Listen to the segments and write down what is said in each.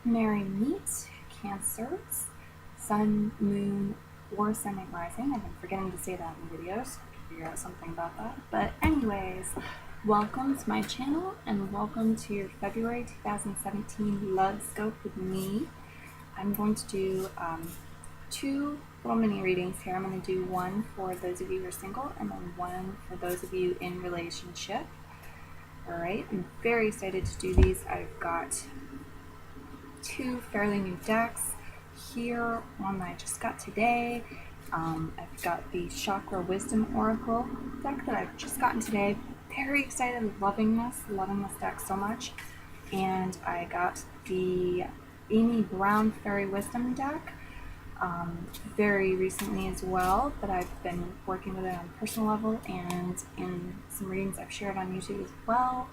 Merry Meet, Cancers, Sun, Moon, or Ascending Rising. I've been forgetting to say that in videos. I have to figure out something about that. But anyways, welcome to my channel and welcome to your February 2017 Love Scope with me. I'm going to do two little mini readings here. I'm going to do one for those of you who are single and then one for those of you in relationship. Alright, I'm very excited to do these. I've got two fairly new decks here, one that I just got today. I've got the Chakra Wisdom Oracle deck that I've just gotten today. Very excited, loving this deck so much. And I got the Amy Brown Fairy Wisdom deck very recently as well, but I've been working with it on a personal level and in some readings I've shared on YouTube as well.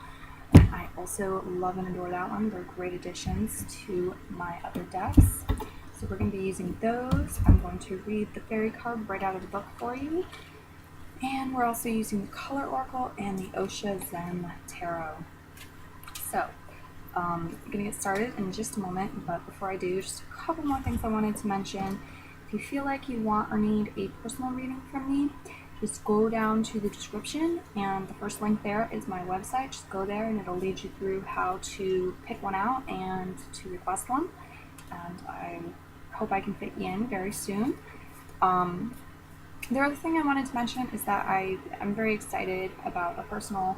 I also love and adore that one. They're great additions to my other decks. So we're going to be using those. I'm going to read the fairy card right out of the book for you. And we're also using the Color Oracle and the Osha Zen Tarot. So, I'm going to get started in just a moment, but before I do, just a couple more things I wanted to mention. If you feel like you want or need a personal reading from me, just go down to the description and the first link there is my website. Just go there and it'll lead you through how to pick one out and to request one. And I hope I can fit you in very soon. The other thing I wanted to mention is that I'm very excited about a personal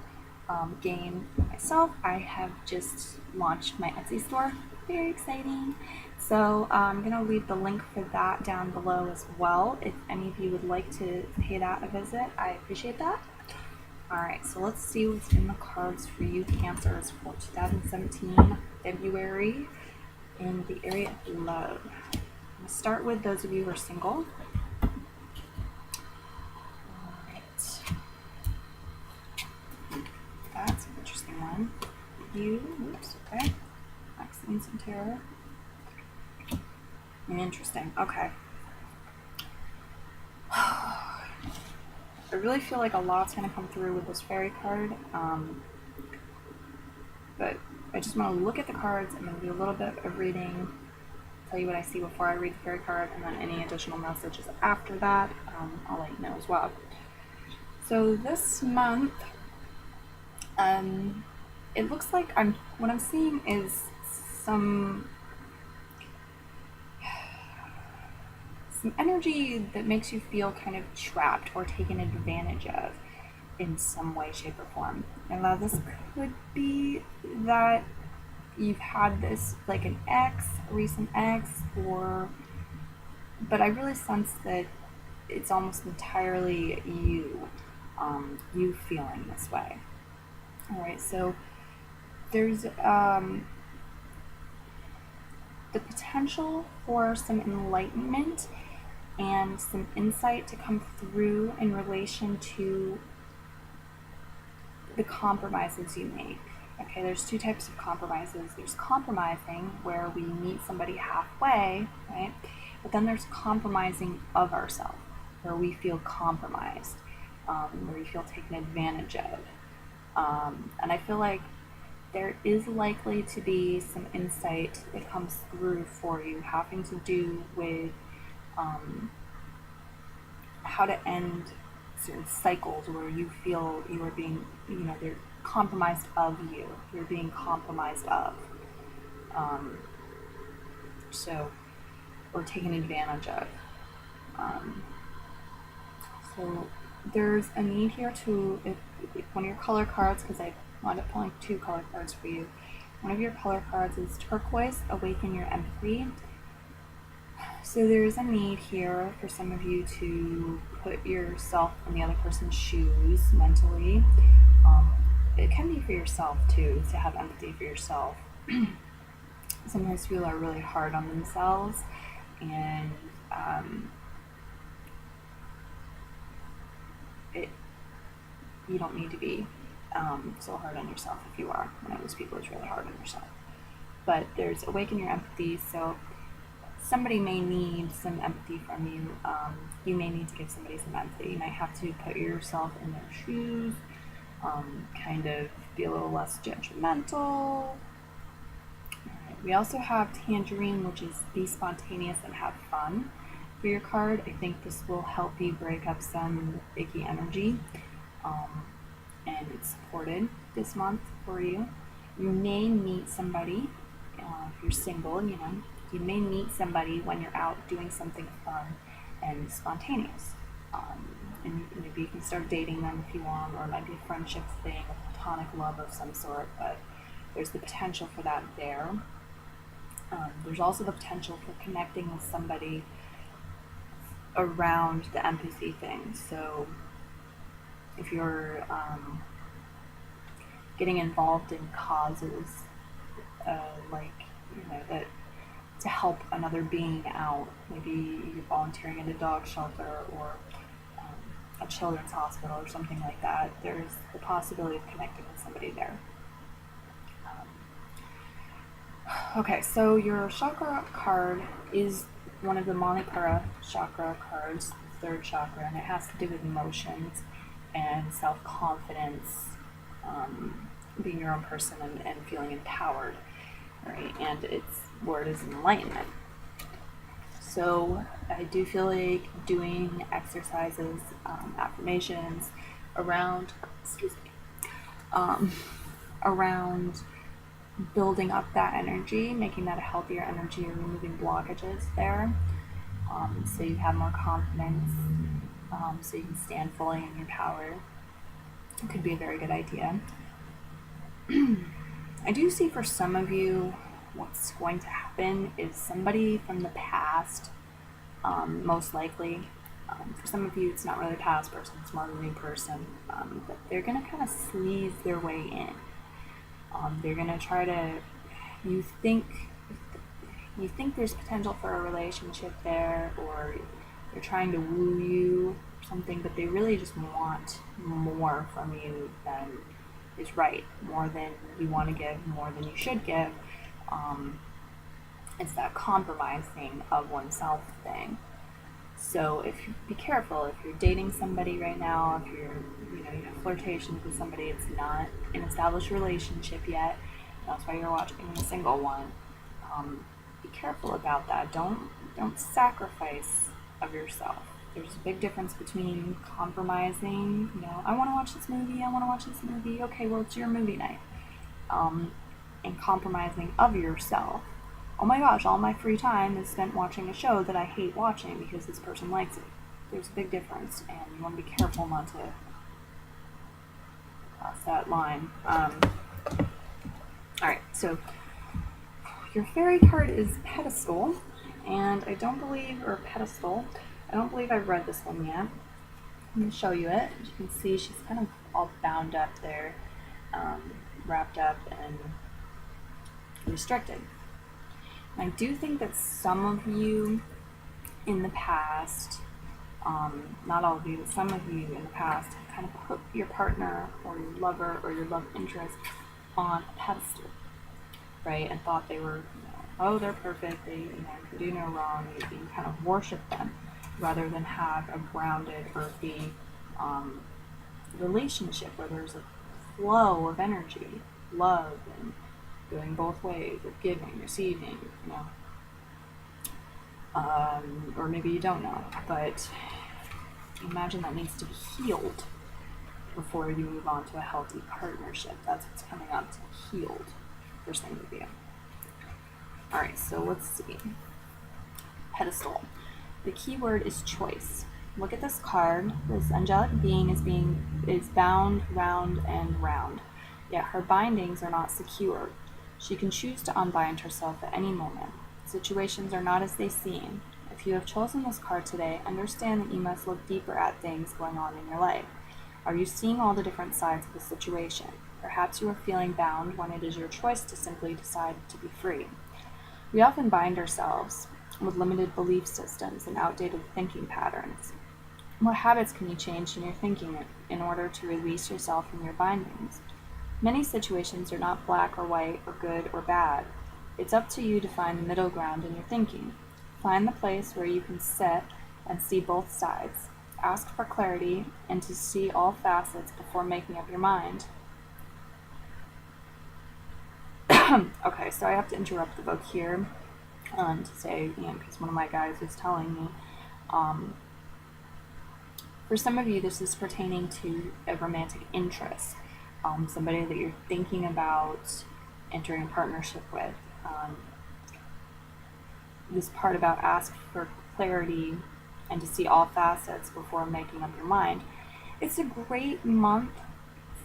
gain for myself. I have just launched my Etsy store. Very exciting. So I'm going to leave the link for that down below as well. If any of you would like to pay that a visit, I appreciate that. Alright, so let's see what's in the cards for you Cancers for 2017 February in the area of love. I'm going to start with those of you who are single. Alright. That's an interesting one. Oops, okay. Accidents and terror. Interesting, okay. I really feel like a lot's going to come through with this fairy card, but I just want to look at the cards. I'm going to do a little bit of reading, tell you what I see before I read the fairy card, and then any additional messages after that, I'll let you know as well. So this month, it looks like what I'm seeing is some energy that makes you feel kind of trapped or taken advantage of in some way, shape, or form. And now this could be that you've had this like an ex, a recent ex, but I really sense that it's almost entirely you feeling this way. Alright, so there's the potential for some enlightenment and some insight to come through in relation to the compromises you make. Okay, there's two types of compromises. There's compromising, where we meet somebody halfway, right? But then there's compromising of ourselves, where we feel compromised, where we feel taken advantage of. And I feel like there is likely to be some insight that comes through for you having to do with how to end certain cycles where you feel you are being, they're compromised of you. You're being compromised of. Or taken advantage of. So there's a need here to, if one of your color cards, because I wound up pulling two color cards for you. One of your color cards is Turquoise, Awaken Your Empathy. So there's a need here for some of you to put yourself in the other person's shoes mentally. It can be for yourself too, to have empathy for yourself. Sometimes people are really hard on themselves, and you don't need to be so hard on yourself. If you are one of those people who's really hard on yourself. But there's Awaken Your Empathy, so somebody may need some empathy from you. You may need to give somebody some empathy. You might have to put yourself in their shoes, kind of be a little less judgmental. We also have Tangerine, which is be spontaneous and have fun for your card. I think this will help you break up some icky energy, and it's supported this month for you. You may meet somebody, if you're single, you may meet somebody when you're out doing something fun and spontaneous. And maybe you can start dating them if you want, or it might be a friendship thing, a platonic love of some sort, but there's the potential for that there. There's also the potential for connecting with somebody around the empathy thing. So if you're getting involved in causes that to help another being out, maybe you're volunteering at a dog shelter or a children's hospital or something like that, there's the possibility of connecting with somebody there. Okay, so your chakra card is one of the Manipura chakra cards, the third chakra, and it has to do with emotions and self-confidence, being your own person and feeling empowered, right? And its word is enlightenment. So I do feel like doing exercises, affirmations around, around building up that energy, making that a healthier energy, or removing blockages there, so you have more confidence, so you can stand fully in your power. It could be a very good idea. I do see for some of you what's going to happen is somebody from the past, most likely. For some of you, it's not really a past person, it's more of a new person, but they're going to kind of sleaze their way in. They're going to try to, you think there's potential for a relationship there, or they're trying to woo you or something, but they really just want more from you than is right, more than you want to give, more than you should give. It's that compromising of oneself thing. So if you be careful, if you're dating somebody right now, if you're, you have flirtations with somebody, it's not an established relationship yet, that's why you're watching a single one, be careful about that. Don't sacrifice of yourself. There's a big difference between compromising, I want to watch this movie, okay, well, it's your movie night, and compromising of yourself. Oh my gosh, all my free time is spent watching a show that I hate watching because this person likes it. There's a big difference, and you want to be careful not to cross that line. Alright, so your fairy card is Pedestal, and I don't believe I've read this one yet. I'm going to show you it. As you can see, she's kind of all bound up there, wrapped up and restricted. I do think that some of you in the past, not all of you, but some of you in the past have kind of put your partner or your lover or your love interest on a pedestal, right? And thought they were, they're perfect, they can do no wrong. You kind of worship them rather than have a grounded, earthy relationship where there's a flow of energy, love, and going both ways of giving, receiving, or maybe you don't know, but imagine that needs to be healed before you move on to a healthy partnership. That's what's coming up, to healed for some of you. Alright, so let's see. Pedestal. The key word is choice. Look at this card. This angelic being is bound round and round, yet her bindings are not secure. She can choose to unbind herself at any moment. Situations are not as they seem. If you have chosen this card today, understand that you must look deeper at things going on in your life. Are you seeing all the different sides of the situation? Perhaps you are feeling bound when it is your choice to simply decide to be free. We often bind ourselves with limited belief systems and outdated thinking patterns. What habits can you change in your thinking in order to release yourself from your bindings? Many situations are not black or white or good or bad. It's up to you to find the middle ground in your thinking. Find the place where you can sit and see both sides. Ask for clarity and to see all facets before making up your mind. Okay, so I have to interrupt the book here to say, because one of my guys was telling me, for some of you, this is pertaining to a romantic interest, somebody that you're thinking about entering a partnership with. This part about ask for clarity and to see all facets before making up your mind. It's a great month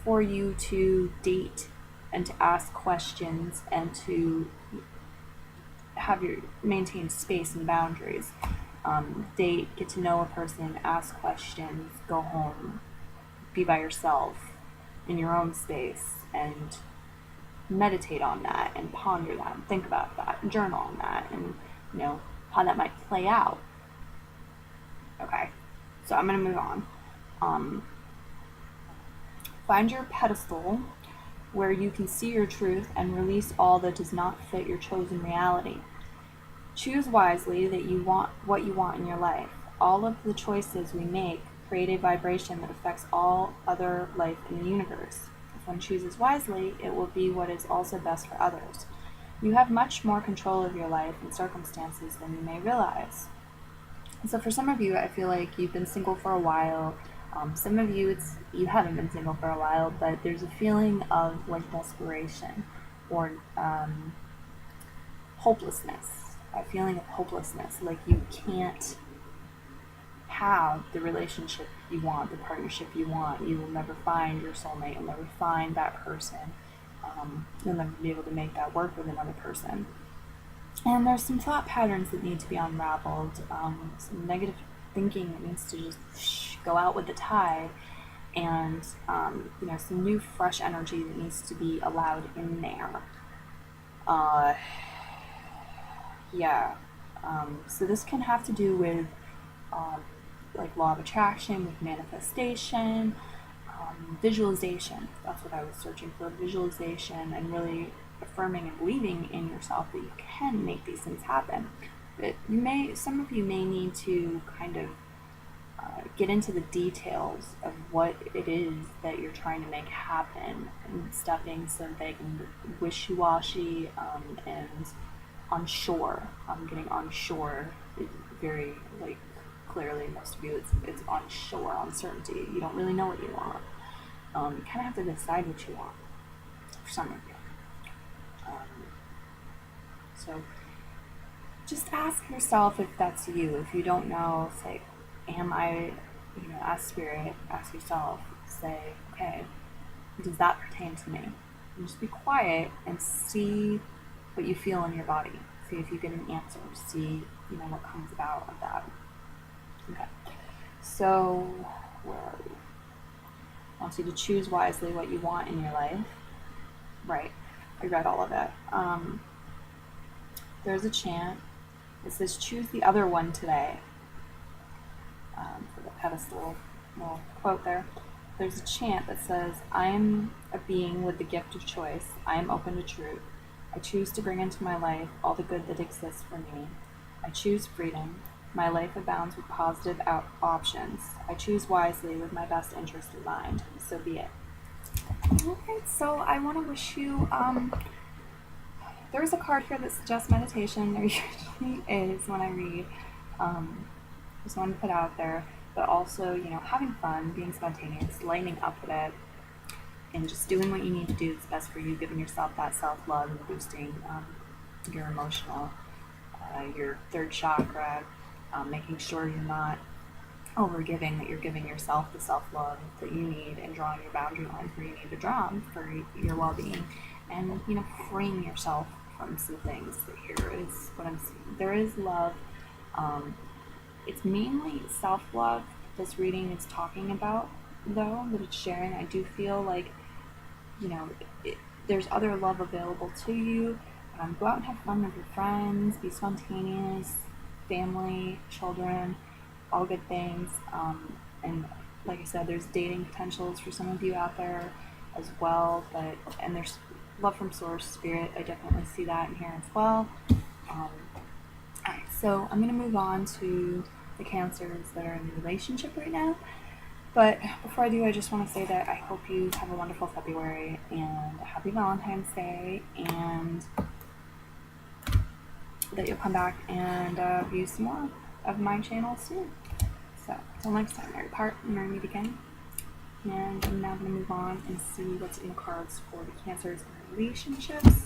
for you to date and to ask questions and to have your maintain space and boundaries. Date, get to know a person, ask questions, go home, be by yourself in your own space, and meditate on that and ponder that and think about that and journal on that and how that might play out. Okay, so I'm going to move on. Find your pedestal where you can see your truth and release all that does not fit your chosen reality. Choose wisely what you want in your life. All of the choices we make create a vibration that affects all other life in the universe. If one chooses wisely, it will be what is also best for others. You have much more control of your life and circumstances than you may realize. And so for some of you, I feel like you've been single for a while. Some of you, you haven't been single for a while, but there's a feeling of like desperation or hopelessness, a feeling of hopelessness, like you can't have the relationship you want, the partnership you want. You will never find your soulmate. You'll never find that person. You'll never be able to make that work with another person. And there's some thought patterns that need to be unraveled, some negative thinking that needs to just go out with the tide, and some new fresh energy that needs to be allowed in there. So this can have to do with like law of attraction, with manifestation, visualization. That's what I was searching for, visualization, and really affirming and believing in yourself that you can make these things happen. But some of you may need to kind of get into the details of what it is that you're trying to make happen, and stop being so vague and wishy-washy and unsure. I'm getting unsure very clearly. Most of you, it's unsure, uncertainty. You don't really know what you want. You kind of have to decide what you want for some of you. So just ask yourself if that's you. If you don't know, say, am I, ask spirit, ask yourself, say, okay, does that pertain to me? And just be quiet and see what you feel in your body. See if you get an answer. See, what comes about of that. Okay. So, where are we? I want you to choose wisely what you want in your life. Right. I read all of it. There's a chant. It says, choose the other one today. For the pedestal little quote there. There's a chant that says, I am a being with the gift of choice. I am open to truth. I choose to bring into my life all the good that exists for me. I choose freedom. My life abounds with positive options. I choose wisely with my best interest in mind. So be it. Alright, so I want to wish you, there's a card here that suggests meditation. There usually is when I read. Just wanted to put out there. But also, having fun, being spontaneous, lightening up with it, and just doing what you need to do that's best for you, giving yourself that self-love and boosting your emotional, your third chakra, making sure you're not overgiving, that you're giving yourself the self-love that you need, and drawing your boundary lines where you need to draw them for your well-being, and freeing yourself from some things. That here is what I'm seeing. There is love. It's mainly self-love this reading is talking about, though, that it's sharing. I do feel like there's other love available to you. Go out and have fun with your friends, be spontaneous, family, children, all good things. And like I said, there's dating potentials for some of you out there as well, and there's love from source, spirit. I definitely see that in here as well. Alright, so I'm going to move on to the Cancers that are in a relationship right now. But before I do, I just want to say that I hope you have a wonderful February and a happy Valentine's Day, and that you'll come back and view some more of my channel soon. So, until next time, Mary meet again. And I'm now going to move on and see what's in the cards for the Cancers and relationships.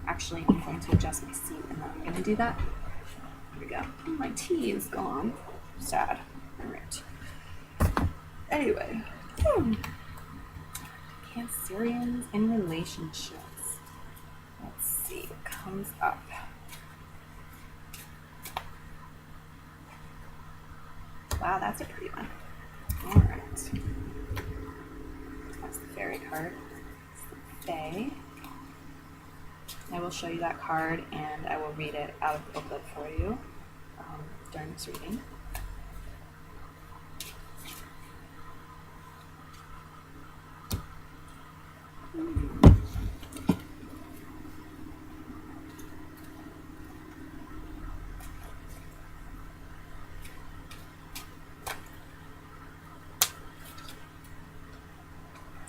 Actually, I'm going to adjust my seat and then I'm going to do that. Here we go. My tea is gone. Sad. Alright. Anyway. Cancerians in relationships. Let's see what comes up. Wow, that's a pretty one. Alright. That's the fairy card. It's the Fae. I will show you that card and I will read it out of the booklet for you during this reading.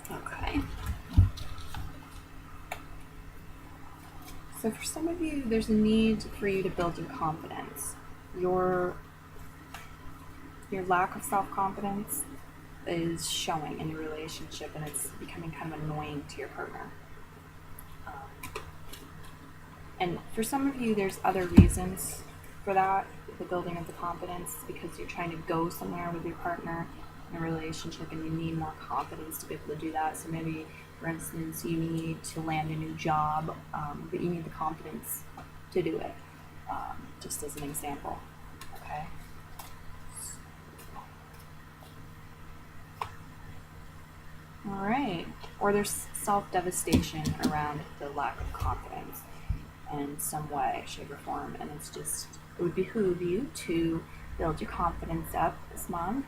Okay. So for some of you, there's a need for you to build your confidence. Your lack of self-confidence is showing in your relationship, and it's becoming kind of annoying to your partner. And for some of you, there's other reasons for that, the building of the confidence, because you're trying to go somewhere with your partner in a relationship and you need more confidence to be able to do that. So maybe, for instance, you need to land a new job, but you need the confidence to do it, just as an example. Okay? All right. Or there's self-devastation around the lack of confidence in some way, shape, or form, and it's just, it would behoove you to build your confidence up this month.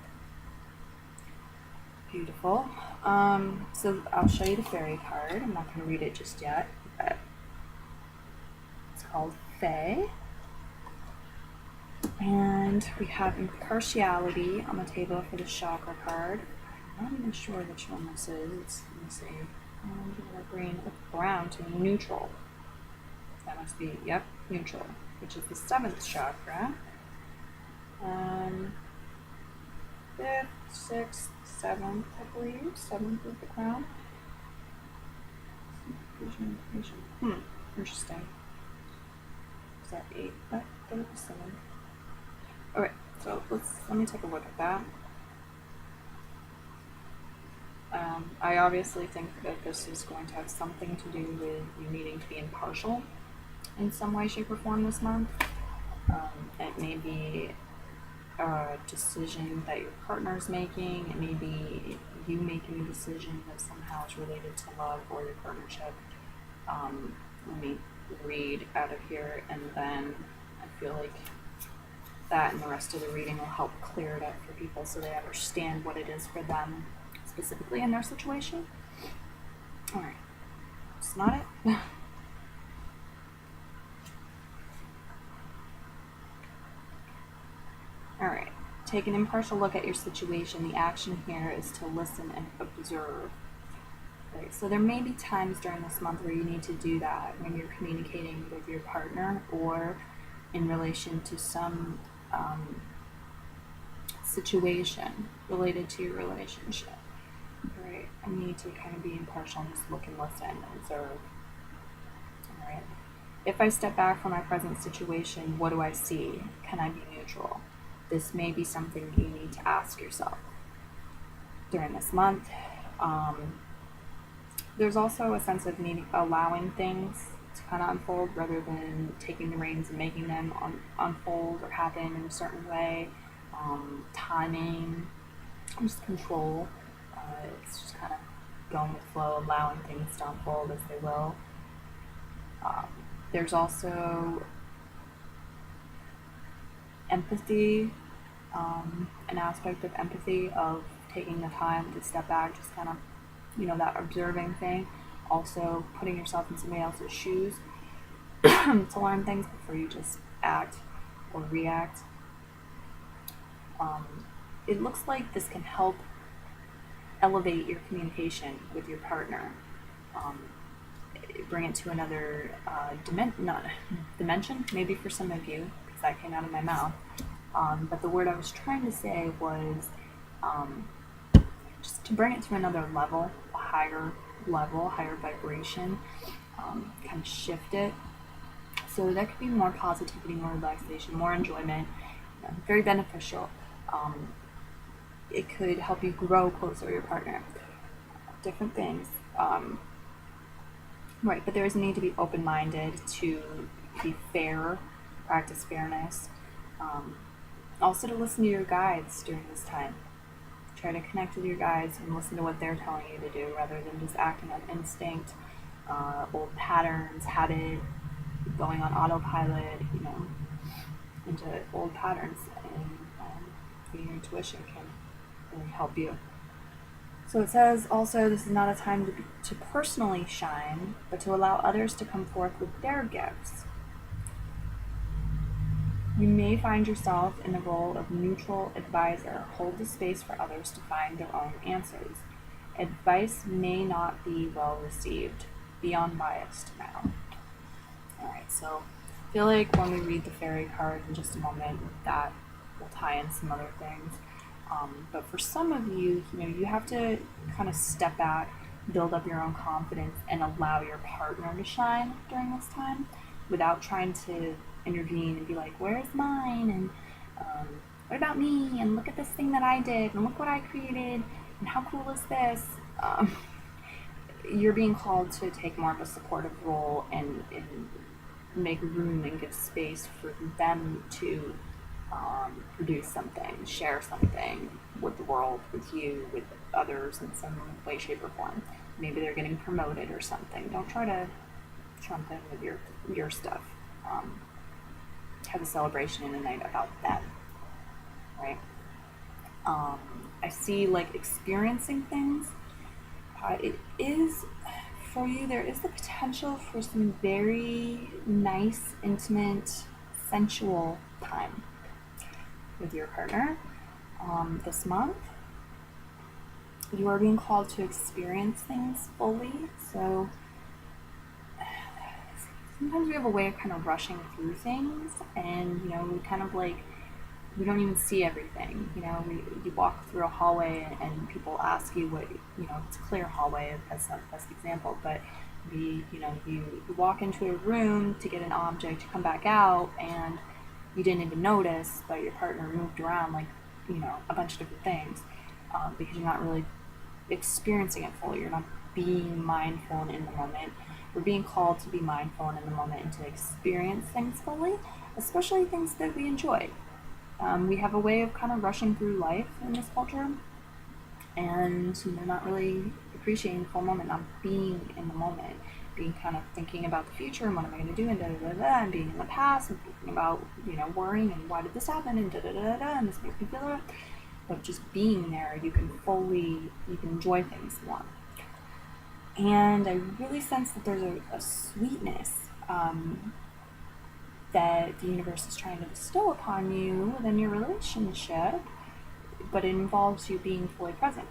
Beautiful. So I'll show you the fairy card. I'm not going to read it just yet, but it's called Fae. And we have impartiality on the table for the chakra card. I'm not even sure which one this is. Let me see. Green, brown to neutral. That must be, yep, neutral, which is the 7th chakra. 5th, 6th, 7th, I believe. 7th is the crown. Interesting. Is that 8? That was 7. Alright, so let me take a look at that. I obviously think that this is going to have something to do with you needing to be impartial in some way, shape, or form this month. It may be a decision that your partner is making. It may be you making a decision that somehow is related to love or your partnership. Let me read out of here, and then I feel like that and the rest of the reading will help clear it up for people so they understand what it is for them specifically in their situation. Alright, it's not it. Alright, take an impartial look at your situation. The action here is to listen and observe. Right, so there may be times during this month where you need to do that when you're communicating with your partner or in relation to some situation related to your relationship. Right, I need to kind of be impartial and just look and listen and observe. Alright, if I step back from my present situation, what do I see? Can I be neutral? This may be something you need to ask yourself during this month. There's also a sense of allowing things to kind of unfold rather than taking the reins and making them unfold or happen in a certain way. Timing, just control. It's just kind of going with flow, allowing things to unfold as they will. There's also empathy, an aspect of empathy of taking the time to step back, just kind of, that observing thing. Also putting yourself in somebody else's shoes to learn things before you just act or react. It looks like this can help elevate your communication with your partner. Bring it to another dimension, maybe for some of you, because that came out of my mouth. But the word I was trying to say was just to bring it to another level, a higher level, higher vibration, kind of shift it. So that could be more positivity, more relaxation, more enjoyment, very beneficial. It could help you grow closer to your partner. Different things. Right, but there is a need to be open-minded, to be fair, practice fairness. Also to listen to your guides during this time. Try to connect with your guides and listen to what they're telling you to do rather than just acting on instinct, old patterns, habit, going on autopilot, into old patterns. And your intuition can really help you. So it says also, this is not a time to personally shine, but to allow others to come forth with their gifts. You may find yourself in the role of neutral advisor. Hold the space for others to find their own answers. Advice may not be well received. Be unbiased now. Alright, so I feel like when we read the fairy card in just a moment, that will tie in some other things. But for some of you, you have to kind of step back, build up your own confidence, and allow your partner to shine during this time without trying to intervene and be like, where's mine? And what about me? And look at this thing that I did, and look what I created, and how cool is this? You're being called to take more of a supportive role and make room and give space for them to produce something, share something with the world, with you, with others in some way, shape, or form. Maybe they're getting promoted or something. Don't try to trump in with your stuff. Have a celebration in the night about them, right? I see experiencing things. It is, for you, there is the potential for some very nice, intimate, sensual time with your partner this month. You are being called to experience things fully, so sometimes we have a way of kind of rushing through things, and we kind of we don't even see everything. You walk through a hallway and people ask you what, it's a clear hallway, that's not the best example, but you walk into a room to get an object, you come back out and you didn't even notice, but your partner moved around a bunch of different things, because you're not really experiencing it fully. You're not being mindful and in the moment. We're being called to be mindful and in the moment and to experience things fully, especially things that we enjoy. We have a way of kind of rushing through life in this culture and not really appreciating the full moment, not being in the moment, being kind of thinking about the future and what am I going to do and da-da-da-da, and being in the past and thinking about, worrying and why did this happen and da-da-da-da, and this makes me feel that. But just being there, you can enjoy things more. And I really sense that there's a sweetness that the universe is trying to bestow upon you within your relationship, but it involves you being fully present.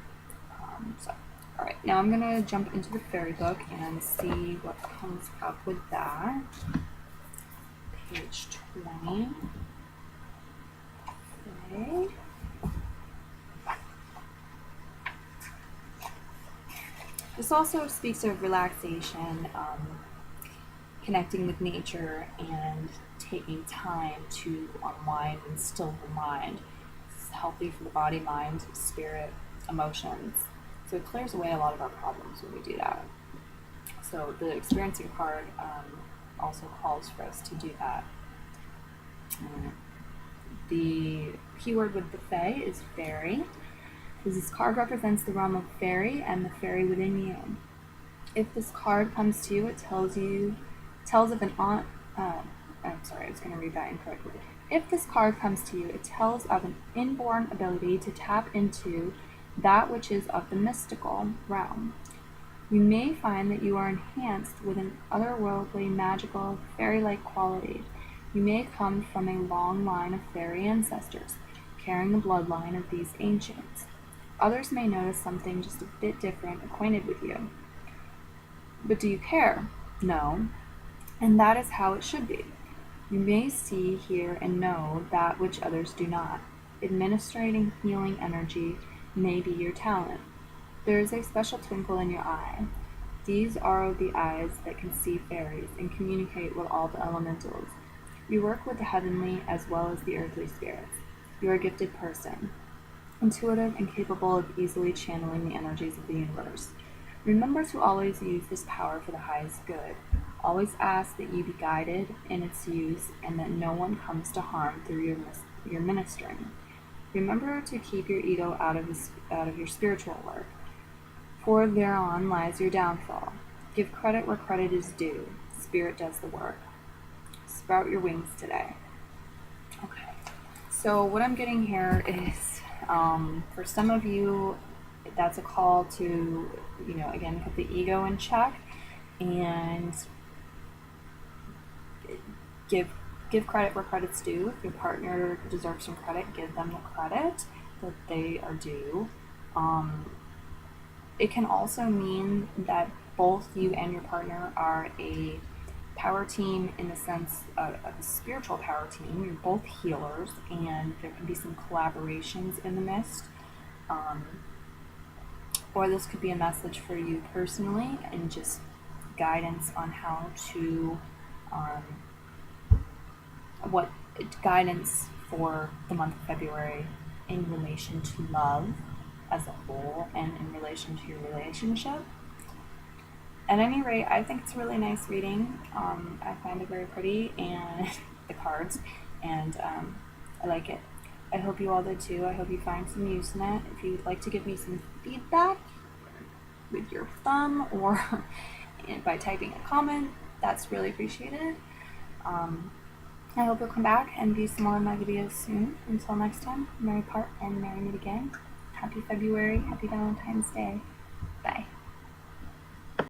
Alright, now I'm going to jump into the fairy book and see what comes up with that. Page 20. Okay. This also speaks of relaxation, connecting with nature, and taking time to unwind and still the mind. It's healthy for the body, mind, spirit, emotions. So it clears away a lot of our problems when we do that. So the experiencing card also calls for us to do that. The keyword with the Fae is fairy, because this card represents the realm of fairy and the fairy within you. If this card comes to you, it tells of an I was going to read that incorrectly. If this card comes to you, it tells of an inborn ability to tap into that which is of the mystical realm. You may find that you are enhanced with an otherworldly, magical, fairy-like quality. You may come from a long line of fairy ancestors, carrying the bloodline of these ancients. Others may notice something just a bit different acquainted with you. But do you care? No. And that is how it should be. You may see, hear, and know that which others do not. Administrating healing energy may be your talent. There is a special twinkle in your eye. These are the eyes that can see fairies and communicate with all the elementals. You work with the heavenly as well as the earthly spirits. You are a gifted person, intuitive and capable of easily channeling the energies of the universe. Remember to always use this power for the highest good. Always ask that you be guided in its use and that no one comes to harm through your ministering. Remember to keep your ego out of your spiritual work, for thereon lies your downfall. Give credit where credit is due. Spirit does the work. Sprout your wings today. Okay, so what I'm getting here is, for some of you, that's a call to, again, put the ego in check and give credit where credit's due. If your partner deserves some credit, give them the credit that they are due. It can also mean that both you and your partner are a power team in the sense of a spiritual power team. You're both healers, and there can be some collaborations in the midst. Or this could be a message for you personally and just guidance on how to, what guidance for the month of February in relation to love as a whole and in relation to your relationship. At any rate, I think it's a really nice reading. I find it very pretty, and the cards, and I like it. I hope you all did too. I hope you find some use in it. If you'd like to give me some feedback with your thumb or by typing a comment, that's really appreciated. I hope you'll come back and view some more of my videos soon. Until next time, merry part and merry meet again. Happy February, happy Valentine's Day. Bye.